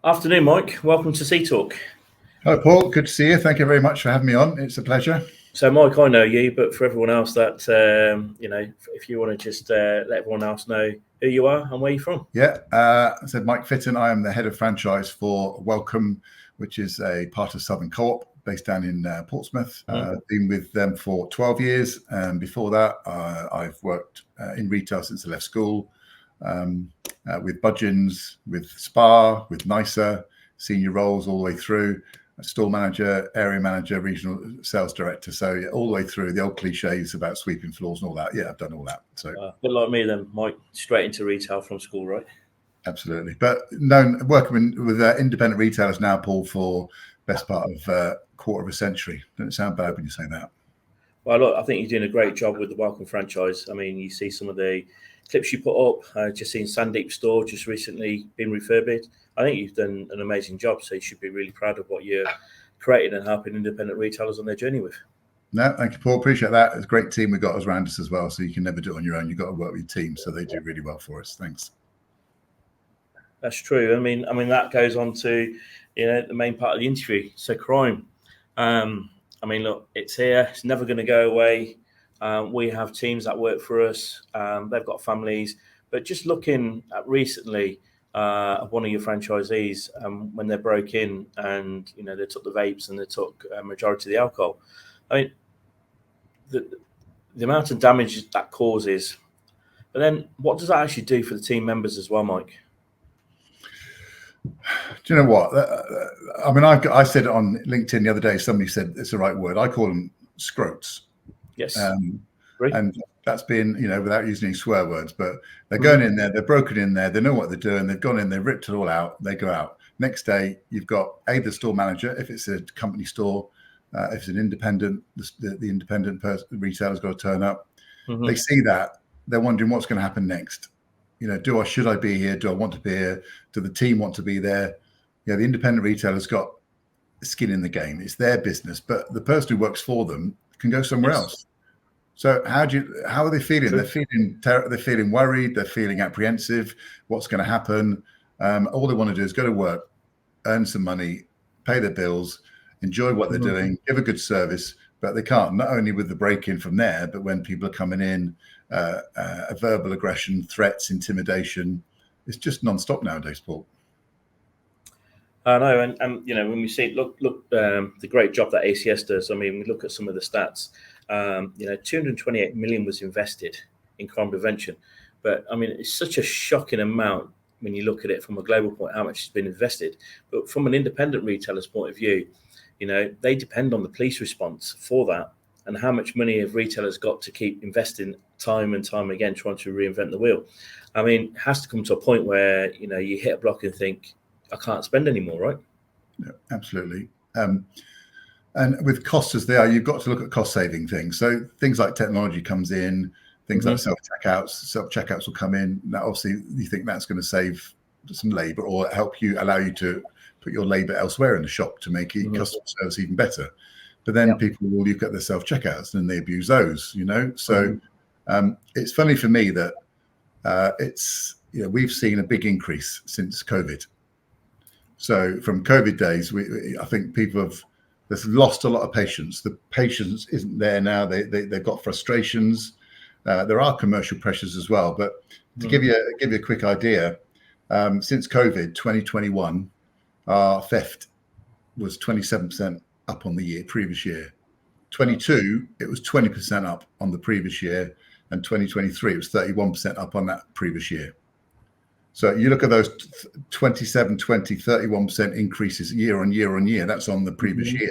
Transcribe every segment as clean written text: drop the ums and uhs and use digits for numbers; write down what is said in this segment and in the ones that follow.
Afternoon, Mike. Welcome to Sea Talk. Hi, Paul. Good to see you. Thank you very much for having me on. It's a pleasure. So, Mike, I know you, but for everyone else, that if you want to just let everyone else know who you are and where you're from. Yeah, I said Mike Fitton. I am the head of franchise for Welcome, which is a part of Southern Co-op based down in Portsmouth. Been with them for 12 years, and before that, I've worked in retail since I left school, with Budgeons, with Spa, with NICA, senior roles all the way through. Store manager, area manager, regional sales director. So yeah, all the way through the old cliches about sweeping floors and all that. Yeah, I've done all that. So a bit like me then, Mike, straight into retail from school, right? Absolutely. But working with independent retailers now, Paul, for best part of a quarter of a century. Doesn't sound bad when you say that. Well, look, I think you're doing a great job with the Welcome franchise. I mean, you see some of the clips you put up. Just seen Sandeep store just recently been refurbished. I think you've done an amazing job. So you should be really proud of what you're creating and helping independent retailers on their journey with. No, thank you, Paul. Appreciate that. It's a great team we've got around us as well. So you can never do it on your own. You've got to work with your team. So they do really well for us. Thanks. That's true. I mean that goes on to, the main part of the interview. So crime. I mean, look, it's here. It's never going to go away. We have teams that work for us. They've got families. But just looking at recently, one of your franchisees, when they broke in and, they took the vapes and they took a majority of the alcohol. I mean, the amount of damage that causes. But then what does that actually do for the team members as well, Mike? Do you know what? I mean, I said it on LinkedIn the other day. Somebody said it's the right word. I call them scrotes. Yes. And that's been, without using any swear words, but they're going in there, they're broken in there, they know what they're doing, they've gone in, they've ripped it all out, they go out. Next day, you've got the store manager, if it's a company store, if it's an independent, the independent retailer's got to turn up. They see that, they're wondering what's going to happen next. Should I be here? Do I want to be here? Do the team want to be there? The independent retailer's got skin in the game. It's their business, but the person who works for them can go somewhere else. So how are they feeling? True. They're feeling worried. They're feeling apprehensive. What's going to happen? All they want to do is go to work, earn some money, pay their bills, enjoy what they're doing, give a good service. But they can't, not only with the break-in from there, but when people are coming in, verbal aggression, threats, intimidation. It's just non-stop nowadays, Paul. I know, and when we see look the great job that ACS does. I mean, we look at some of the stats. 228 million was invested in crime prevention, but I mean, it's such a shocking amount when you look at it from a global point, how much has been invested. But from an independent retailer's point of view, they depend on the police response for that, and how much money have retailers got to keep investing time and time again, trying to reinvent the wheel. I mean, it has to come to a point where you hit a block and think, I can't spend anymore, right? Yeah, absolutely. And with costs as they are, you've got to look at cost-saving things. So things like technology comes in, things like self-checkouts will come in. Now, obviously, you think that's going to save some labour or allow you to put your labour elsewhere in the shop to make customer service even better. But then people will look at the self-checkouts and they abuse those, So it's funny for me that we've seen a big increase since COVID. So from COVID days, I think people have lost a lot of patience. The patience isn't there now. They've got frustrations. There are commercial pressures as well. But to give you a quick idea, since COVID 2021, our theft was 27% up on the previous year. 22, it was 20% up on the previous year, and 2023 it was 31% up on that previous year. So you look at those 27, 20, 31% increases year on year. That's on the previous year.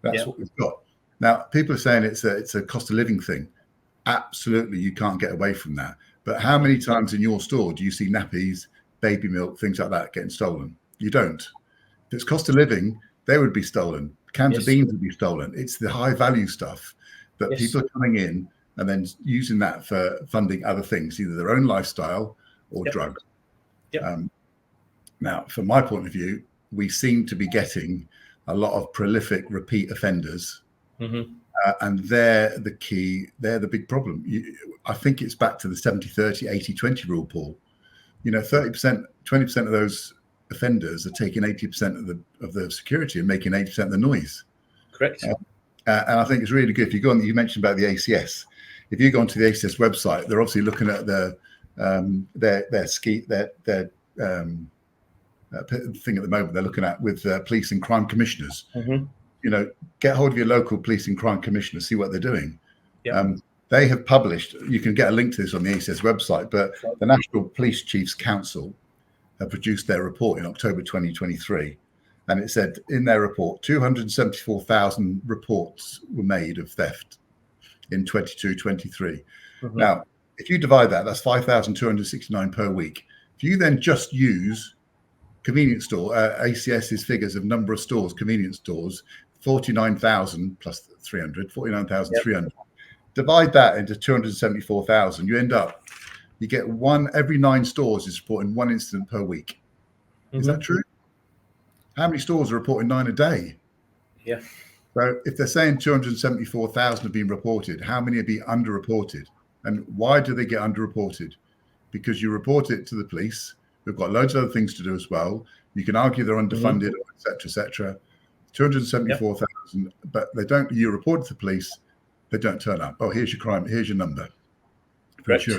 That's what we've got. Now, people are saying it's a cost of living thing. Absolutely, you can't get away from that. But how many times in your store do you see nappies, baby milk, things like that getting stolen? You don't. If it's cost of living, they would be stolen. Cans of beans would be stolen. It's the high value stuff that people are coming in and then using that for funding other things, either their own lifestyle or drugs. Now, from my point of view, we seem to be getting a lot of prolific repeat offenders, and they're the key. They're the big problem. I think it's back to the 70-30, 80-20 rule, Paul. 30%, 20% of those offenders are taking 80% of the security and making 80% of the noise. Correct. And I think it's really good. If you go on, you mentioned about the ACS. If you go onto the ACS website, they're obviously looking at their thing at the moment. They're looking at with police and crime commissioners. You know, get hold of your local police and crime commissioner, see what they're doing. They have published. You can get a link to this on the ACS website, but the National Police Chiefs Council have produced their report in October 2023. And it said in their report, 274,000 reports were made of theft in 22-23. Now, if you divide that, that's 5,269 per week. If you then just use convenience store, ACS's figures of number of stores, convenience stores, 49,000 plus 300, 49,300. Divide that into 274,000, you get one every 9 stores is reporting 1 incident per week. Is that true? How many stores are reporting 9 a day? Yeah. So if they're saying 274,000 have been reported, how many are being underreported? And why do they get underreported? Because you report it to the police, who've got loads of other things to do as well. You can argue they're underfunded, et cetera. 274,000, but they don't. You report it to the police, they don't turn up. Oh, here's your crime. Here's your number. Correct.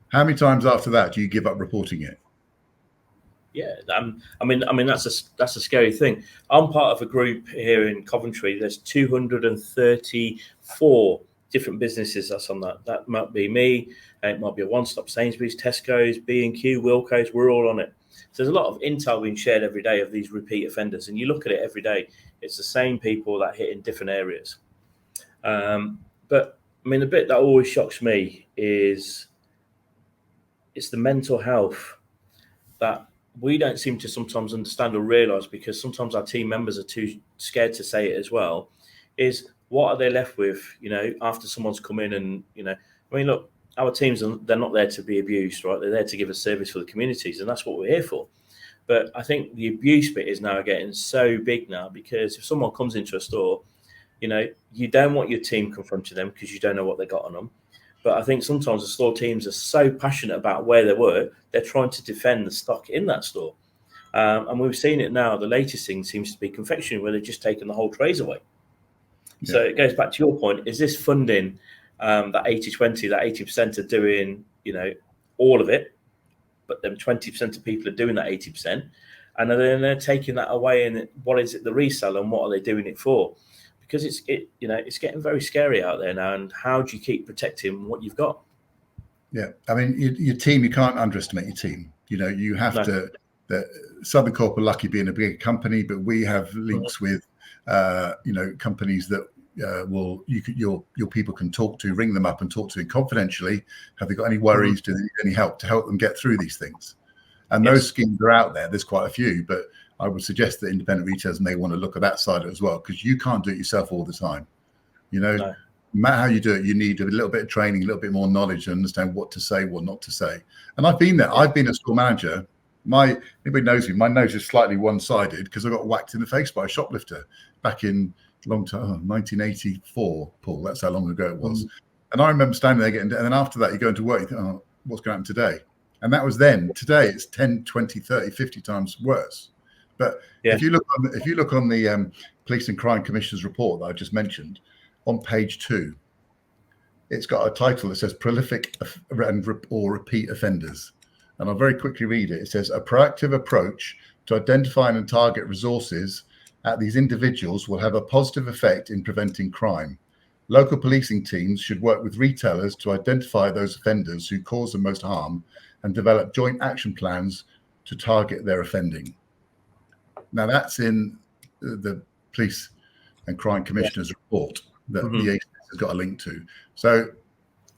How many times after that do you give up reporting it? Yeah, I mean that's a scary thing. I'm part of a group here in Coventry. There's 234 different businesses that's on that. That might be me. It might be a one-stop Sainsbury's, Tesco's, B&Q, Wilco's. We're all on it. So there's a lot of intel being shared every day of these repeat offenders, and you look at it every day. It's the same people that hit in different areas. But I mean, the bit that always shocks me is it's the mental health that we don't seem to sometimes understand or realise, because sometimes our team members are too scared to say it as well, is what are they left with, you know, after someone's come in and, you know, I mean, look, our teams, they're not there to be abused, right? They're there to give a service for the communities, and that's what we're here for. But I think the abuse bit is now getting so big now, because if someone comes into a store, you know, you don't want your team confronting them because you don't know what they got on them. But I think sometimes the store teams are so passionate about where they work, they're trying to defend the stock in that store. And we've seen it now. The latest thing seems to be confectionery, where they've just taken the whole trays away. Yeah. So it goes back to your point. Is this funding that 80-20, that 80% are doing, you know, all of it, but then 20% of people are doing that 80%? And then they're taking that away, and what is it, the resell, and what are they doing it for? Because it's getting very scary out there now. And how do you keep protecting what you've got? Yeah, I mean, your team, you can't underestimate your team. You know, you have to. Southern Corp are lucky being a big company, but we have links with, you know, companies that your people can talk to, ring them up and talk to confidentially. Have they got any worries? Do they need any help to help them get through these things? And those schemes are out there. There's quite a few, but I would suggest that independent retailers may want to look at that side as well, because you can't do it yourself all the time. You know, no matter how you do it, you need a little bit of training, a little bit more knowledge to understand what to say, what not to say. And I've been there. Yeah. I've been a store manager. Anybody knows me, my nose is slightly one-sided because I got whacked in the face by a shoplifter back in 1984, Paul. That's how long ago it was. And I remember standing there and then after that, you go into work, you think, oh, what's going to happen today? And that was then. Today, it's 10, 20, 30, 50 times worse. But if you look on the Police and Crime Commissioner's report that I just mentioned, on page 2, it's got a title that says prolific or repeat offenders. And I'll very quickly read it. It says, a proactive approach to identifying and target resources at these individuals will have a positive effect in preventing crime. Local policing teams should work with retailers to identify those offenders who cause the most harm and develop joint action plans to target their offending. Now, that's in the Police and Crime Commissioner's report that the ACS has got a link to. So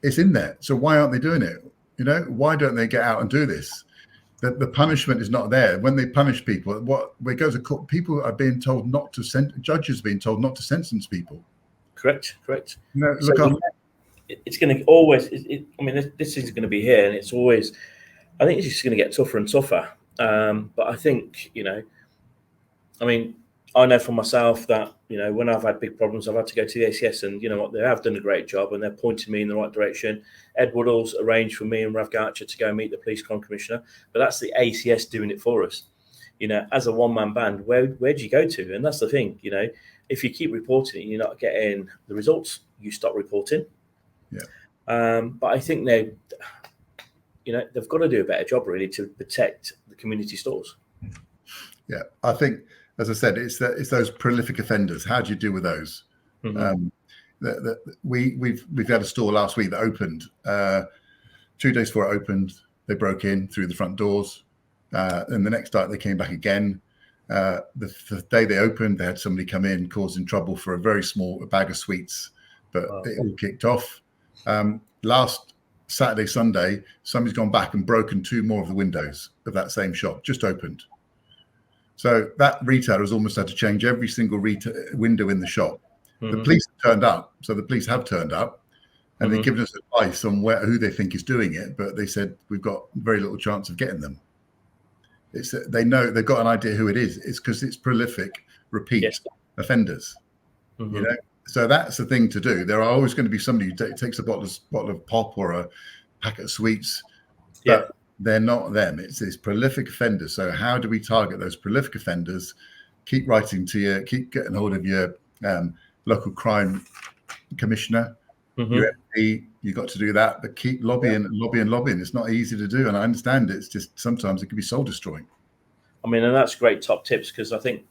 it's in there. So why aren't they doing it? You know, why don't they get out and do this? The punishment is not there. When they punish people, where it goes to court, people are being told not to judges are being told not to sentence people. Correct. You know, look so it's going to always, I mean, this is going to be here, and it's always, I think it's just going to get tougher and tougher. But I think, you know, I mean, I know for myself that, you know, when I've had big problems, I've had to go to the ACS, and you know what, they have done a great job and they're pointing me in the right direction. Ed Woodall's arranged for me and Rav Garcher to go meet the Police Crime Commissioner, but that's the ACS doing it for us. as a one-man band, where do you go to? And that's the thing, if you keep reporting it, you're not getting the results, you stop reporting. Yeah. But I think they've got to do a better job really to protect the community stores. Yeah, I think, as I said, it's those prolific offenders. How do you deal with those? Mm-hmm. We've had a store last week that opened 2 days before it opened. They broke in through the front doors, and the next night they came back again. The day they opened, they had somebody come in causing trouble for a very small bag of sweets, but it all kicked off. Last Saturday, Sunday, somebody's gone back and broken 2 more of the windows of that same shop, just opened. So that retailer has almost had to change every single window in the shop. Mm-hmm. The police have turned up, so the police have turned up, and they've given us advice on who they think is doing it. But they said we've got very little chance of getting them. They know, they've got an idea who it is. It's because it's prolific, repeat offenders. Mm-hmm. So that's the thing to do. There are always going to be somebody who takes a bottle of pop or a packet of sweets, but they're not them. It's these prolific offenders. So how do we target those prolific offenders? Keep getting hold of your local crime commissioner, your MP. You've got to do that, but keep lobbying. It's not easy to do, and I understand it's just sometimes it can be soul destroying. I mean, and that's great top tips, because I think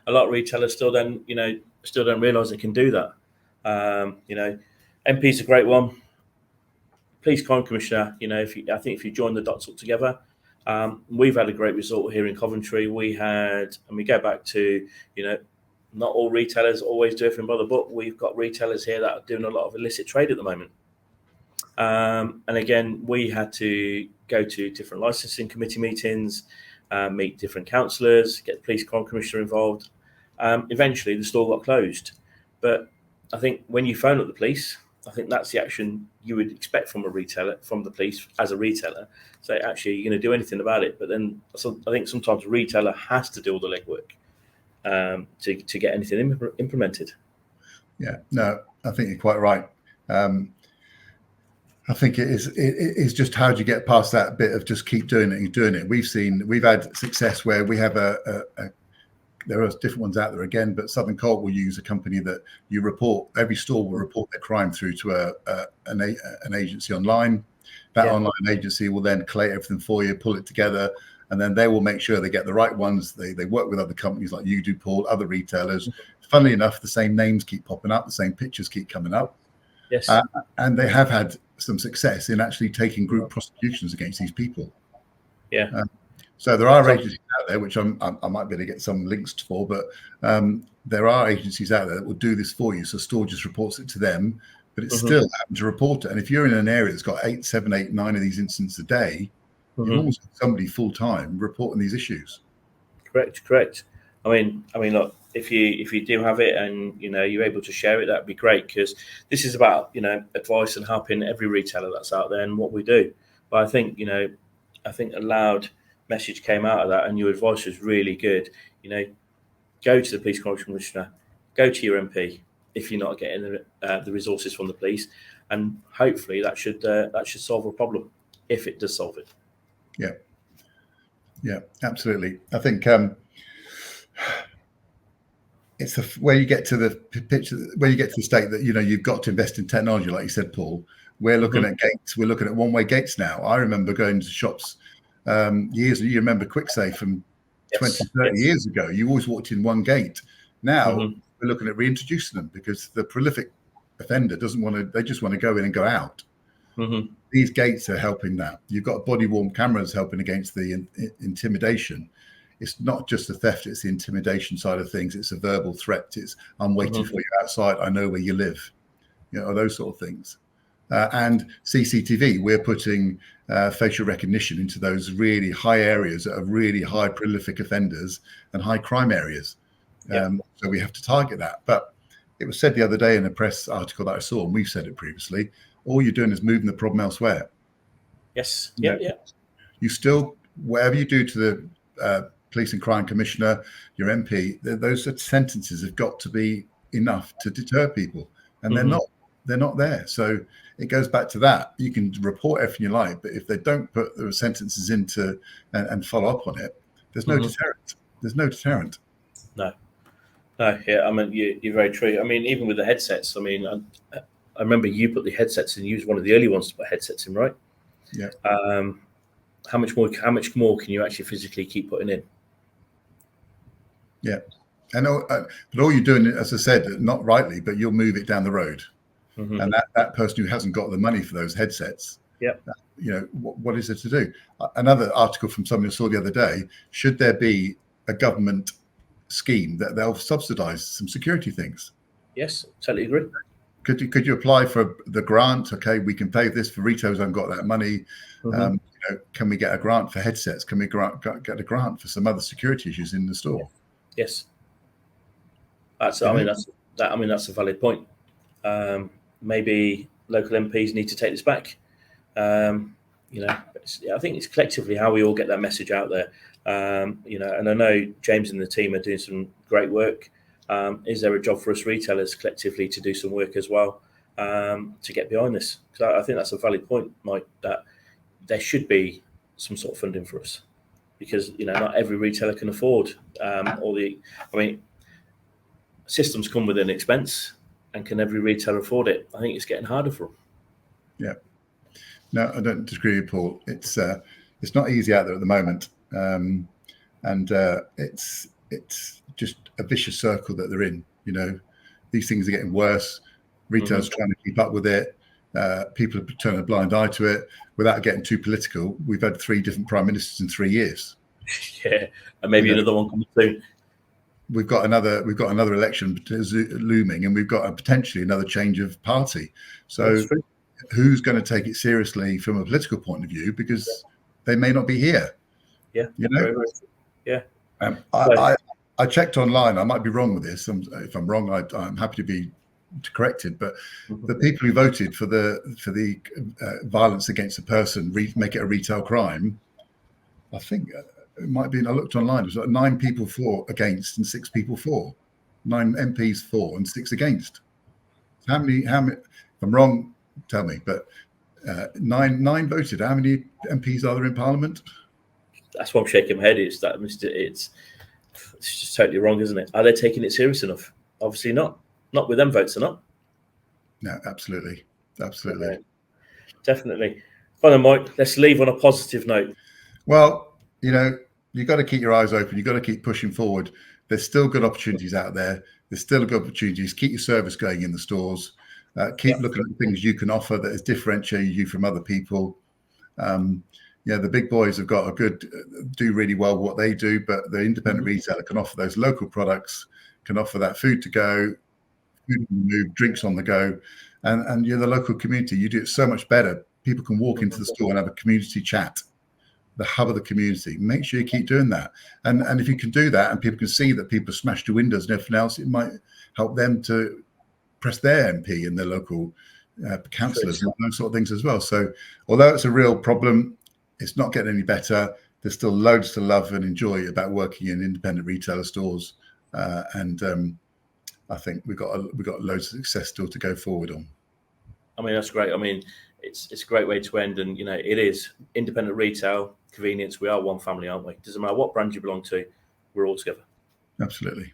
a lot of retailers still don't realise they can do that. MP's a great one. Police crime commissioner, I think if you join the dots up together, we've had a great result here in Coventry. We go back to, not all retailers always do everything by the book. We've got retailers here that are doing a lot of illicit trade at the moment. And again, we had to go to different licensing committee meetings, meet different councillors, get the police crime commissioner involved. Eventually, the store got closed. But I think when you phone up the police, I think that's the action you would expect from the police as a retailer. So actually, you're going to do anything about it. But then I think sometimes a retailer has to do all the legwork to get anything implemented. Yeah, no, I think you're quite right. I think it is just how do you get past that bit of just keep doing it and doing it. We've had success where we have there are different ones out there again, but Southern Colt will use a company that every store will report their crime through to an agency online. That online agency will then collate everything for you, pull it together, and then they will make sure they get the right ones. They work with other companies like you do, Paul, other retailers. Funnily enough, the same names keep popping up, the same pictures keep coming up. Yes. And they have had some success in actually taking group prosecutions against these people. Yeah. So there are agencies out there, which I might be able to get some links for, but there are agencies out there that will do this for you. So store just reports it to them, but it's still having to report it. And if you're in an area that's got 8, 7, 8, 9 of these incidents a day, you've almost got somebody full time reporting these issues. Correct. I mean, look, if you do have it and you're able to share it, that'd be great, because this is about advice and helping every retailer that's out there and what we do. But I think a loud message came out of that, and your advice was really good. Go to the police crime commissioner, go to your MP if you're not getting the resources from the police, and hopefully that should solve a problem if it does solve it. Yeah, absolutely. I think it's where you get to the picture, where you get to the state that you've got to invest in technology, like you said, Paul. We're looking at gates. We're looking at one-way gates now. I remember going to shops years. You remember QuickSafe from 20, 30 years ago. You always walked in one gate. Now we're looking at reintroducing them because the prolific offender doesn't want to. They just want to go in and go out. These gates are helping that. You've got body-worn cameras helping against the intimidation. It's not just the theft, it's the intimidation side of things. It's a verbal threat. It's I'm waiting for you outside. I know where you live. Those sort of things. And CCTV, we're putting facial recognition into those really high areas that are really high prolific offenders and high crime areas. So we have to target that. But it was said the other day in a press article that I saw, and we've said it previously, all you're doing is moving the problem elsewhere. Yes. You still, whatever you do to the police and crime commissioner, your MP, those sentences have got to be enough to deter people, and they're not there. So it goes back to that. You can report everything you like, but if they don't put the sentences into and follow up on it, There's no deterrent. There's no deterrent. No. No, yeah, I mean, you're very true. I mean, even with the headsets, I mean, I remember you put the headsets in. You was one of the early ones to put headsets in, right? Yeah. How much more can you actually physically keep putting in? Yeah. And but all you're doing, as I said, not rightly, but you'll move it down the road. And that person who hasn't got the money for those headsets, you know, what is there to do? Another article from someone who saw the other day, should there be a government scheme that they'll subsidize some security things? Yes, totally agree. Could you apply for the grant? Okay, we can pay this for retailers. I've got that money. You know, can we get a grant for headsets? Can we get a grant for some other security issues in the store? Yes, that's a valid point. Maybe local MPs need to take this back. You know, I think it's collectively how we all get that message out there. You know, and I know James and the team are doing some great work. Is there a job for us retailers collectively to do some work as well to get behind this? Because I think that's a valid point, Mike, that there should be some sort of funding for us, because, you know, not every retailer can afford systems come with an expense, and can every retailer afford it? I think it's getting harder for them. Yeah. No, I don't disagree with Paul. It's not easy out there at the moment, and it's just a vicious circle that they're in. You know, these things are getting worse. Retailers trying to keep up with it. People are turning a blind eye to it. Without getting too political, we've had 3 different prime ministers in 3 years. Yeah, and maybe another one coming soon. We've got another election looming, and we've got potentially another change of party. So who's going to take it seriously from a political point of view? Because they may not be here. Yeah, you know. Yeah. I checked online. I might be wrong with this. If I'm wrong, I'm happy to be corrected. But the people who voted for the violence against a person, make it a retail crime, I think it might be. I looked online. It was like 9 people for, against, and 6 people for. 9 MPs for and 6 against. How many? If I'm wrong, tell me. But 9 voted. How many MPs are there in Parliament? That's why I'm shaking my head. It's just totally wrong, isn't it? Are they taking it serious enough? Obviously not. Not with them votes or not. No, absolutely. Okay. Definitely. Well, Mike, let's leave on a positive note. Well, you know, you've got to keep your eyes open. You've got to keep pushing forward. There's still good opportunities out there. There's still good opportunities. Keep your service going in the stores. Keep looking at the things you can offer that has differentiated you from other people. Yeah, the big boys have got do really well what they do, but the independent retailer can offer those local products, can offer that food to go, food on the move, drinks on the go, and you're the local community. You do it so much better. People can walk into the store and have a community chat, the hub of the community. Make sure you keep doing that. And if you can do that and people can see that people smashed your windows and everything else, it might help them to press their MP and their local councillors and those sort of things as well. So although it's a real problem, it's not getting any better. There's still loads to love and enjoy about working in independent retailer stores. And I think we've got loads of success still to go forward on. I mean, that's great. I mean, it's a great way to end. And, you know, it is independent retail, convenience. We are one family, aren't we? Doesn't matter what brand you belong to, we're all together. Absolutely.